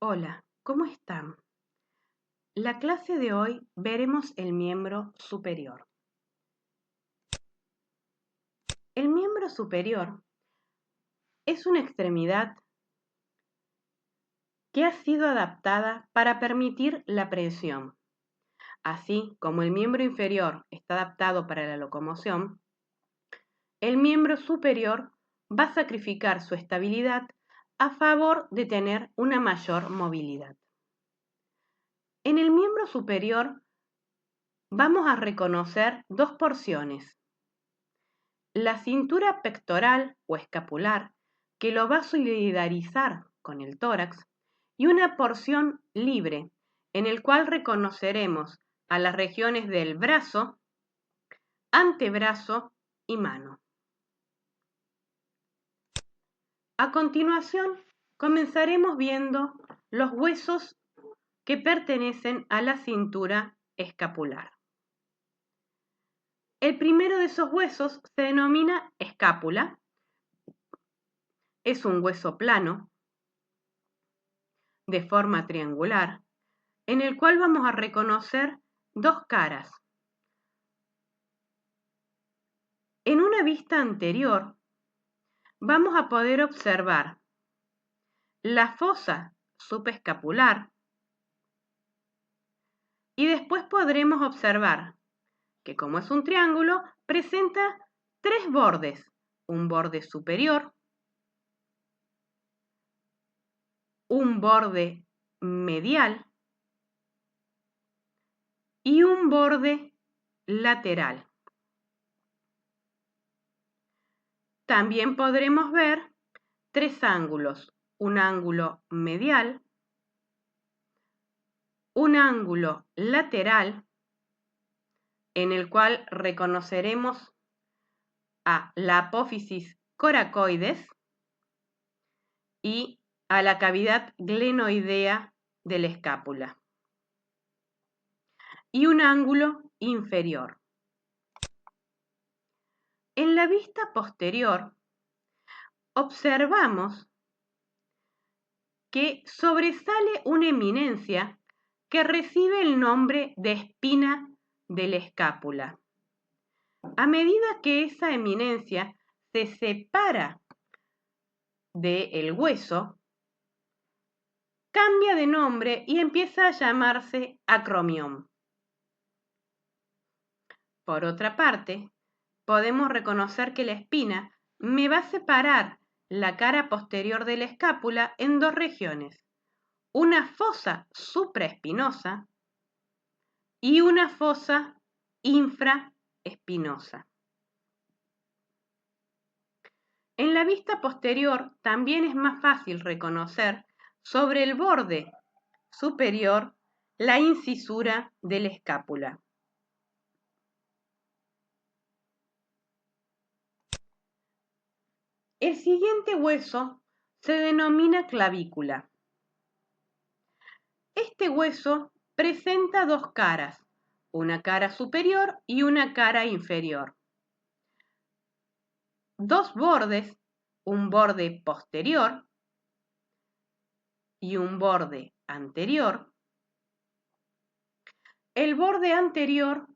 Hola, ¿cómo están? La clase de hoy veremos el miembro superior. El miembro superior es una extremidad que ha sido adaptada para permitir la presión. Así como el miembro inferior está adaptado para la locomoción, el miembro superior va a sacrificar su estabilidad a favor de tener una mayor movilidad. En el miembro superior vamos a reconocer dos porciones. La cintura pectoral o escapular, que lo va a solidarizar con el tórax, y una porción libre, en el cual reconoceremos a las regiones del brazo, antebrazo y mano. A continuación, comenzaremos viendo los huesos que pertenecen a la cintura escapular. El primero de esos huesos se denomina escápula. Es un hueso plano, de forma triangular, en el cual vamos a reconocer dos caras. En una vista anterior, vamos a poder observar la fosa subescapular y después podremos observar que, como es un triángulo, presenta tres bordes: un borde superior, un borde medial y un borde lateral. También podremos ver tres ángulos: un ángulo medial, un ángulo lateral, en el cual reconoceremos a la apófisis coracoides y a la cavidad glenoidea de la escápula, y un ángulo inferior. En la vista posterior observamos que sobresale una eminencia que recibe el nombre de espina de la escápula. A medida que esa eminencia se separa del hueso, cambia de nombre y empieza a llamarse acromión. Por otra parte, podemos reconocer que la espina me va a separar la cara posterior de la escápula en dos regiones: una fosa supraespinosa y una fosa infraespinosa. En la vista posterior también es más fácil reconocer sobre el borde superior la incisura de la escápula. El siguiente hueso se denomina clavícula. Este hueso presenta dos caras, una cara superior y una cara inferior. Dos bordes, un borde posterior y un borde anterior. El borde anterior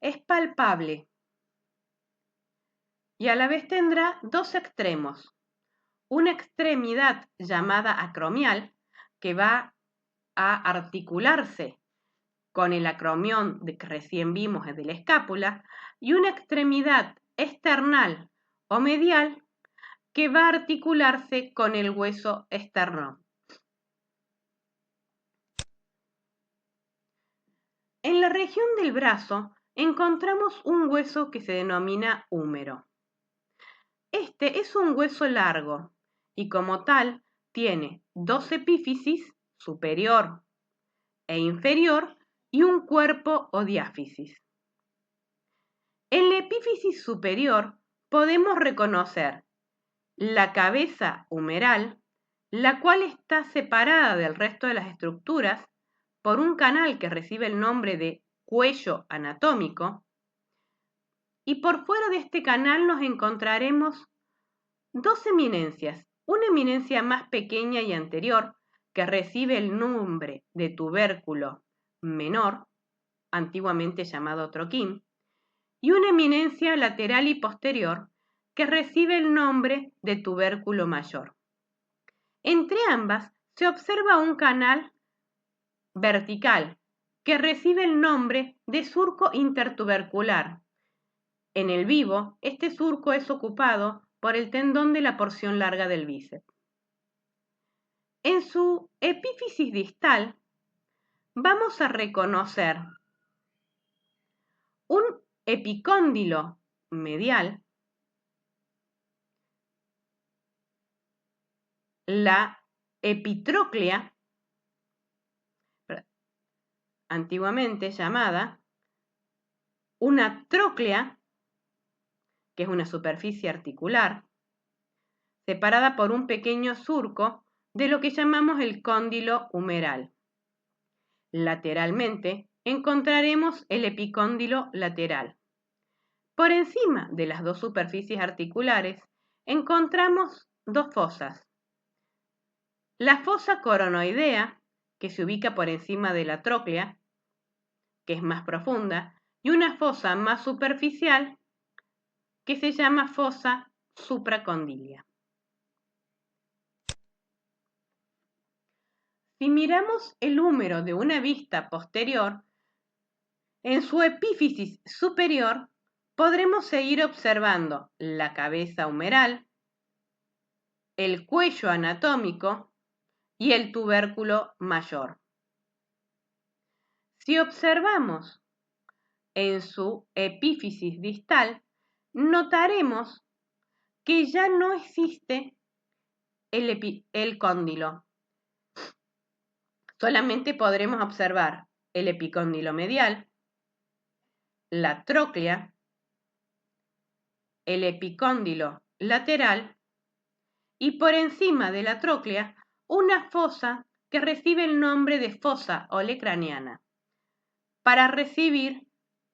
es palpable y a la vez tendrá dos extremos: una extremidad llamada acromial, que va a articularse con el acromión que recién vimos de la escápula, y una extremidad external o medial que va a articularse con el hueso esternón. En la región del brazo encontramos un hueso que se denomina húmero. Este es un hueso largo y, como tal, tiene dos epífisis, superior e inferior, y un cuerpo o diáfisis. En la epífisis superior podemos reconocer la cabeza humeral, la cual está separada del resto de las estructuras por un canal que recibe el nombre de cuello anatómico, y por fuera de este canal nos encontraremos dos eminencias: una eminencia más pequeña y anterior, que recibe el nombre de tubérculo menor, antiguamente llamado troquín, y una eminencia lateral y posterior que recibe el nombre de tubérculo mayor. Entre ambas se observa un canal vertical que recibe el nombre de surco intertubercular. En el vivo, este surco es ocupado por el tendón de la porción larga del bíceps. En su epífisis distal vamos a reconocer un epicóndilo medial, la epitróclea, antiguamente llamada una tróclea, que es una superficie articular, separada por un pequeño surco de lo que llamamos el cóndilo humeral. Lateralmente encontraremos el epicóndilo lateral. Por encima de las dos superficies articulares encontramos dos fosas. La fosa coronoidea, que se ubica por encima de la tróclea, que es más profunda, y una fosa más superficial, que se llama fosa supracondilia. Si miramos el húmero de una vista posterior, en su epífisis superior podremos seguir observando la cabeza humeral, el cuello anatómico y el tubérculo mayor. Si observamos en su epífisis distal, notaremos que ya no existe el cóndilo. Solamente podremos observar el epicóndilo medial, la tróclea, el epicóndilo lateral y por encima de la tróclea una fosa que recibe el nombre de fosa olecraniana para recibir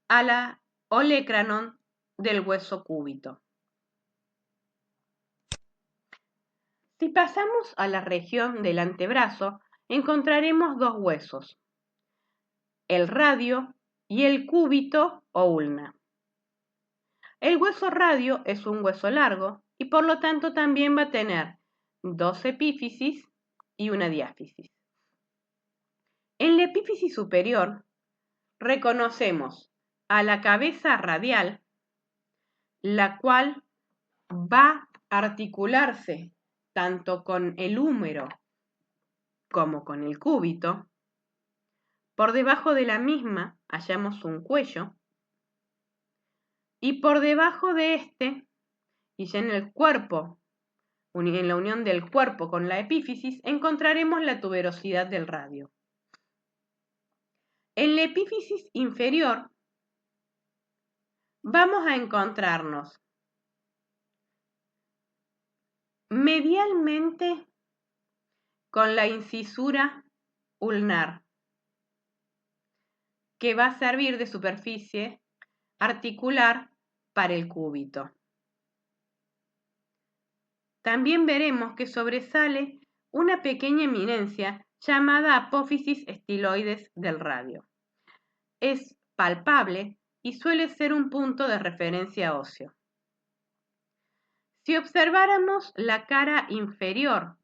a la olecranon del hueso cúbito. Si pasamos a la región del antebrazo, encontraremos dos huesos, el radio y el cúbito o ulna. El hueso radio es un hueso largo y por lo tanto también va a tener dos epífisis y una diáfisis. En la epífisis superior reconocemos a la cabeza radial, la cual va a articularse tanto con el húmero como con el cúbito. Por debajo de la misma hallamos un cuello y por debajo de este, y ya en el cuerpo, en la unión del cuerpo con la epífisis, encontraremos la tuberosidad del radio. En la epífisis inferior vamos a encontrarnos medialmente con la incisura ulnar, que va a servir de superficie articular para el cúbito. También veremos que sobresale una pequeña eminencia llamada apófisis estiloides del radio. Es palpable y suele ser un punto de referencia óseo. Si observáramos la cara inferior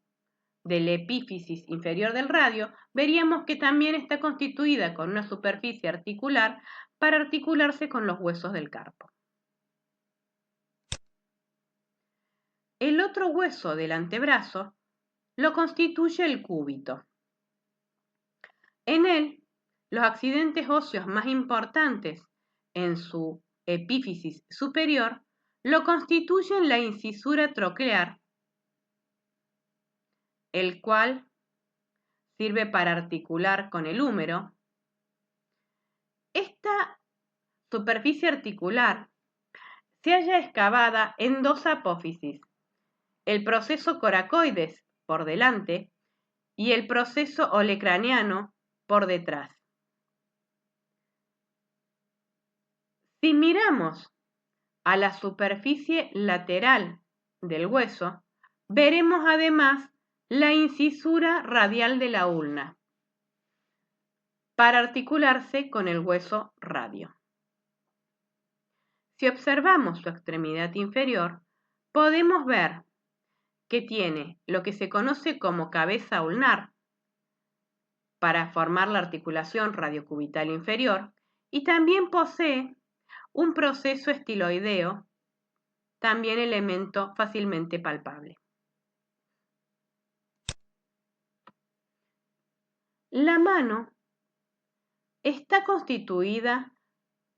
del epífisis inferior del radio, veríamos que también está constituida con una superficie articular para articularse con los huesos del carpo. El otro hueso del antebrazo lo constituye el cúbito. En él, los accidentes óseos más importantes en su epífisis superior lo constituyen la incisura troclear, el cual sirve para articular con el húmero. Esta superficie articular se halla excavada en dos apófisis, el proceso coracoides por delante y el proceso olecraniano por detrás. Si miramos a la superficie lateral del hueso, veremos además la incisura radial de la ulna para articularse con el hueso radio. Si observamos su extremidad inferior, podemos ver que tiene lo que se conoce como cabeza ulnar para formar la articulación radiocubital inferior y también posee un proceso estiloideo, también elemento fácilmente palpable. La mano está constituida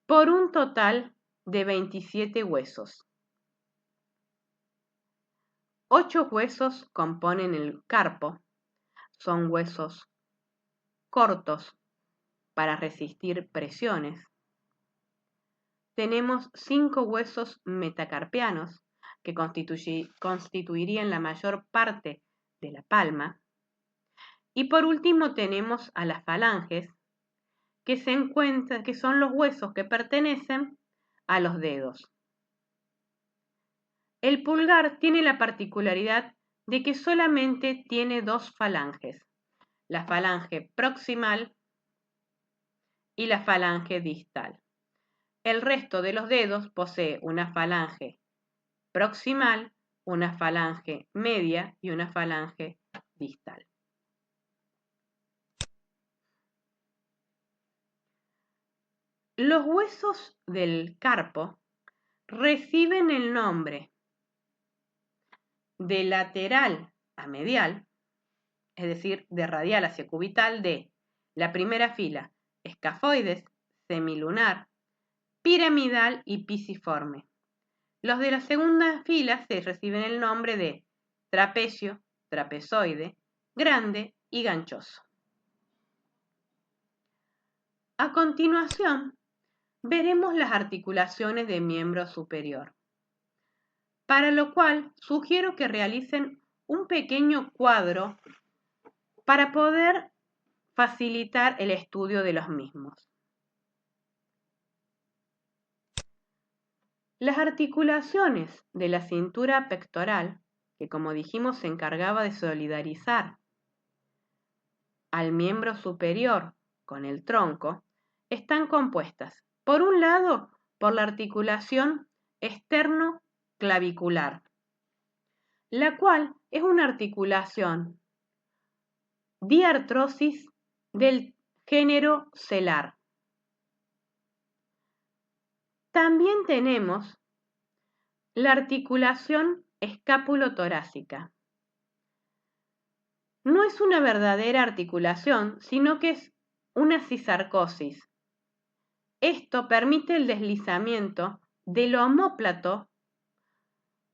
por un total de 27 huesos. 8 huesos componen el carpo, son huesos cortos para resistir presiones. Tenemos 5 huesos metacarpianos que constituirían la mayor parte de la palma. Y por último tenemos a las falanges, que son los huesos que pertenecen a los dedos. El pulgar tiene la particularidad de que solamente tiene 2 falanges, la falange proximal y la falange distal. El resto de los dedos posee una falange proximal, una falange media y una falange distal. Los huesos del carpo reciben el nombre de lateral a medial, es decir, de radial hacia cubital, de la primera fila, escafoides, semilunar, piramidal y pisiforme. Los de la segunda fila se reciben el nombre de trapecio, trapezoide, grande y ganchoso. A continuación, veremos las articulaciones del miembro superior, para lo cual sugiero que realicen un pequeño cuadro para poder facilitar el estudio de los mismos. Las articulaciones de la cintura pectoral, que como dijimos se encargaba de solidarizar al miembro superior con el tronco, están compuestas, por un lado, por la articulación externo-clavicular, la cual es una articulación diartrosis del género celar. También tenemos la articulación escápulo-torácica. No es una verdadera articulación, sino que es una cisarcosis. Esto permite el deslizamiento del omóplato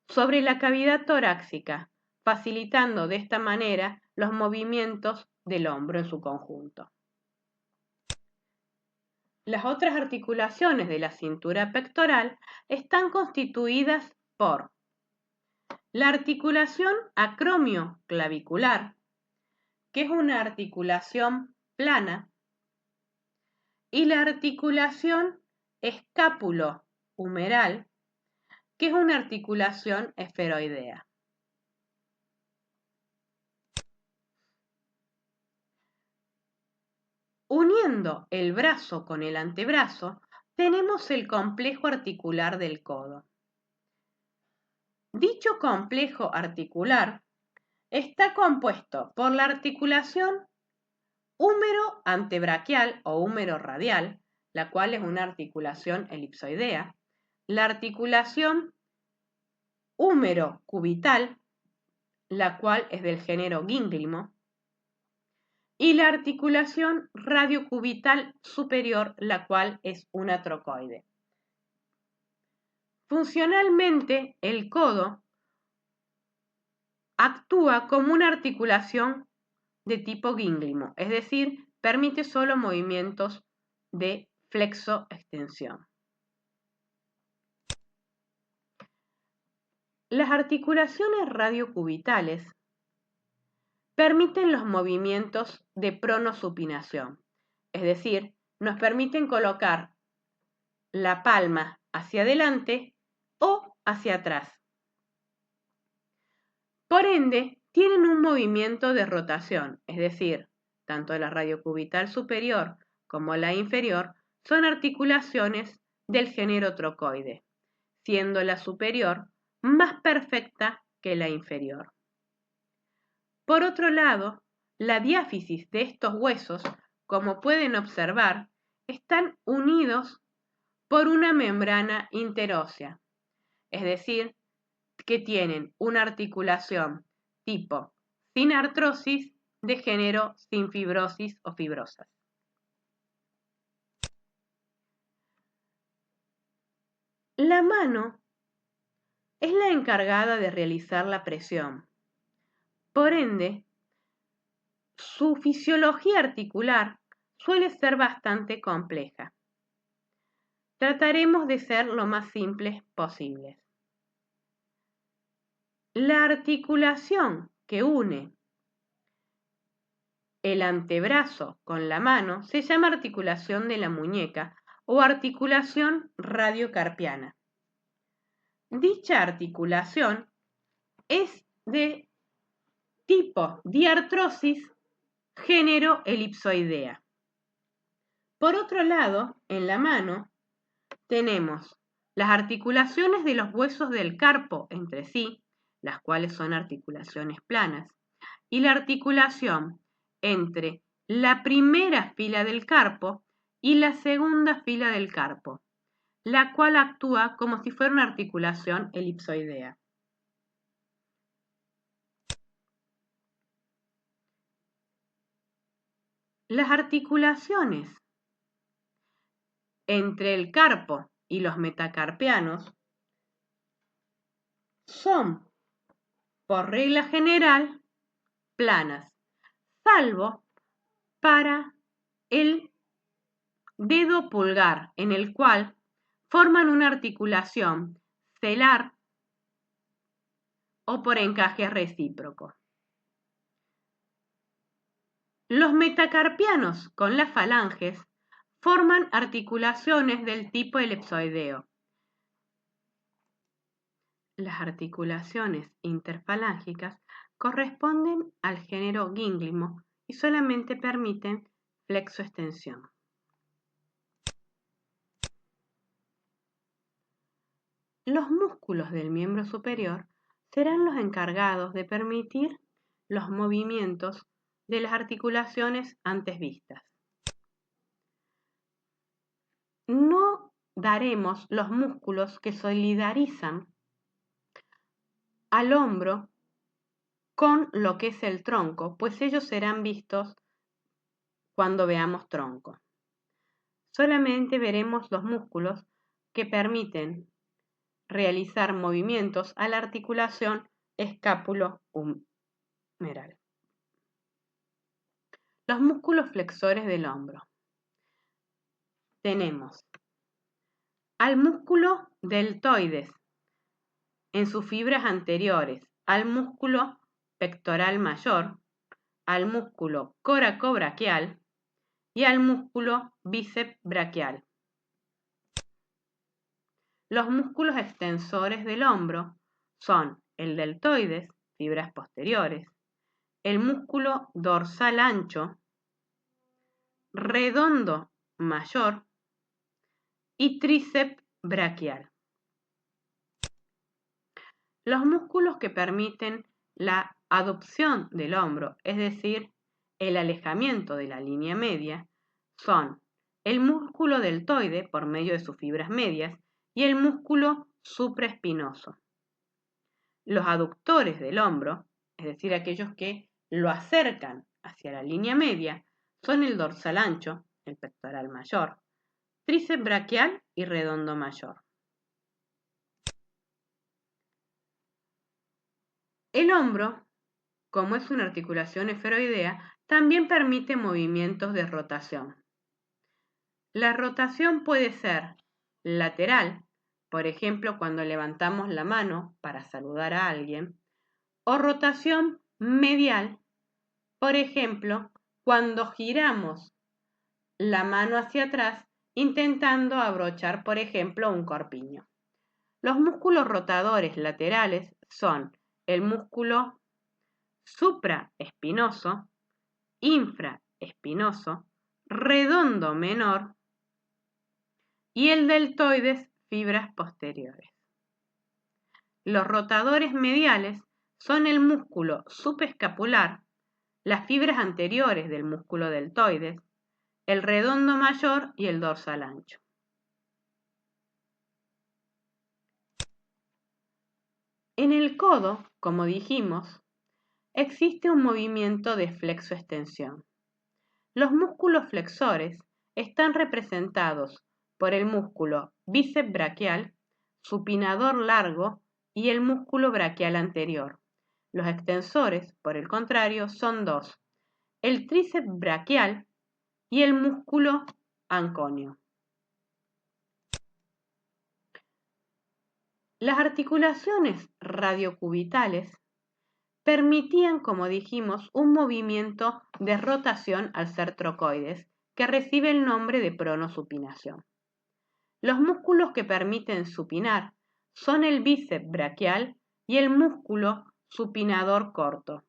sobre la cavidad torácica, facilitando de esta manera los movimientos del hombro en su conjunto. Las otras articulaciones de la cintura pectoral están constituidas por la articulación acromio-clavicular, que es una articulación plana, y la articulación escápulo-humeral, que es una articulación esferoidea. Uniendo el brazo con el antebrazo, tenemos el complejo articular del codo. Dicho complejo articular está compuesto por la articulación húmero antebraquial o húmero radial, la cual es una articulación elipsoidea, la articulación húmero cubital, la cual es del género gínglimo, y la articulación radiocubital superior, la cual es una trocoide. Funcionalmente, el codo actúa como una articulación de tipo gínglimo, es decir, permite solo movimientos de flexo-extensión. Las articulaciones radiocubitales permiten los movimientos de pronosupinación, es decir, nos permiten colocar la palma hacia adelante o hacia atrás. Por ende, tienen un movimiento de rotación, es decir, tanto la radiocubital superior como la inferior son articulaciones del género trocoide, siendo la superior más perfecta que la inferior. Por otro lado, la diáfisis de estos huesos, como pueden observar, están unidos por una membrana interósea, es decir, que tienen una articulación tipo sin artrosis de género sin fibrosis o fibrosas. La mano es la encargada de realizar la presión. Por ende, su fisiología articular suele ser bastante compleja. Trataremos de ser lo más simples posibles. La articulación que une el antebrazo con la mano se llama articulación de la muñeca o articulación radiocarpiana. Dicha articulación es de tipo diartrosis, género elipsoidea. Por otro lado, en la mano tenemos las articulaciones de los huesos del carpo entre sí, las cuales son articulaciones planas, y la articulación entre la primera fila del carpo y la segunda fila del carpo, la cual actúa como si fuera una articulación elipsoidea. Las articulaciones entre el carpo y los metacarpianos son, por regla general, planas, salvo para el dedo pulgar, en el cual forman una articulación celar o por encaje recíproco. Los metacarpianos con las falanges forman articulaciones del tipo elipsoideo. Las articulaciones interfalángicas corresponden al género gínglimo y solamente permiten flexoextensión. Los músculos del miembro superior serán los encargados de permitir los movimientos de las articulaciones antes vistas. No daremos los músculos que solidarizan al hombro con lo que es el tronco, pues ellos serán vistos cuando veamos tronco. Solamente veremos los músculos que permiten realizar movimientos a la articulación escápulo-humeral. Los músculos flexores del hombro. Tenemos al músculo deltoides en sus fibras anteriores, al músculo pectoral mayor, al músculo coracobraquial y al músculo bíceps braquial. Los músculos extensores del hombro son el deltoides, fibras posteriores, el músculo dorsal ancho, redondo mayor y tríceps braquial. Los músculos que permiten la aducción del hombro, es decir, el alejamiento de la línea media, son el músculo deltoide por medio de sus fibras medias y el músculo supraespinoso. Los aductores del hombro, es decir, aquellos que lo acercan hacia la línea media, son el dorsal ancho, el pectoral mayor, tríceps braquial y redondo mayor. El hombro, como es una articulación esferoidea, también permite movimientos de rotación. La rotación puede ser lateral, por ejemplo, cuando levantamos la mano para saludar a alguien, o rotación medial, por ejemplo, cuando giramos la mano hacia atrás intentando abrochar, por ejemplo, un corpiño. Los músculos rotadores laterales son el músculo supraespinoso, infraespinoso, redondo menor y el deltoides, fibras posteriores. Los rotadores mediales son el músculo subescapular, las fibras anteriores del músculo deltoides, el redondo mayor y el dorsal ancho. En el codo, como dijimos, existe un movimiento de flexoextensión. Los músculos flexores están representados por el músculo bíceps braquial, supinador largo y el músculo braquial anterior. Los extensores, por el contrario, son dos, el tríceps braquial y el músculo anconio. Las articulaciones radiocubitales permitían, como dijimos, un movimiento de rotación al ser trocoides, que recibe el nombre de pronosupinación. Los músculos que permiten supinar son el bíceps braquial y el músculo supinador corto.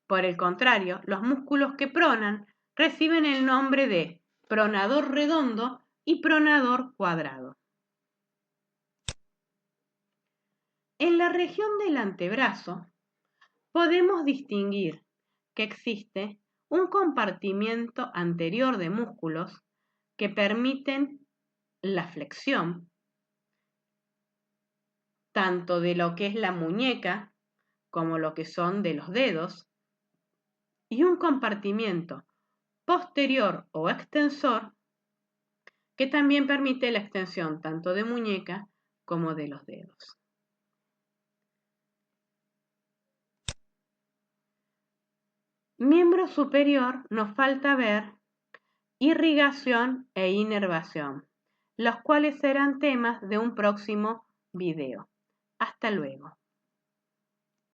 Por el contrario, los músculos que pronan reciben el nombre de pronador redondo y pronador cuadrado. En la región del antebrazo podemos distinguir que existe un compartimiento anterior de músculos que permiten la flexión, tanto de lo que es la muñeca como lo que son de los dedos, y un compartimiento posterior o extensor que también permite la extensión tanto de muñeca como de los dedos. Miembro superior nos falta ver irrigación e inervación, los cuales serán temas de un próximo video. Hasta luego.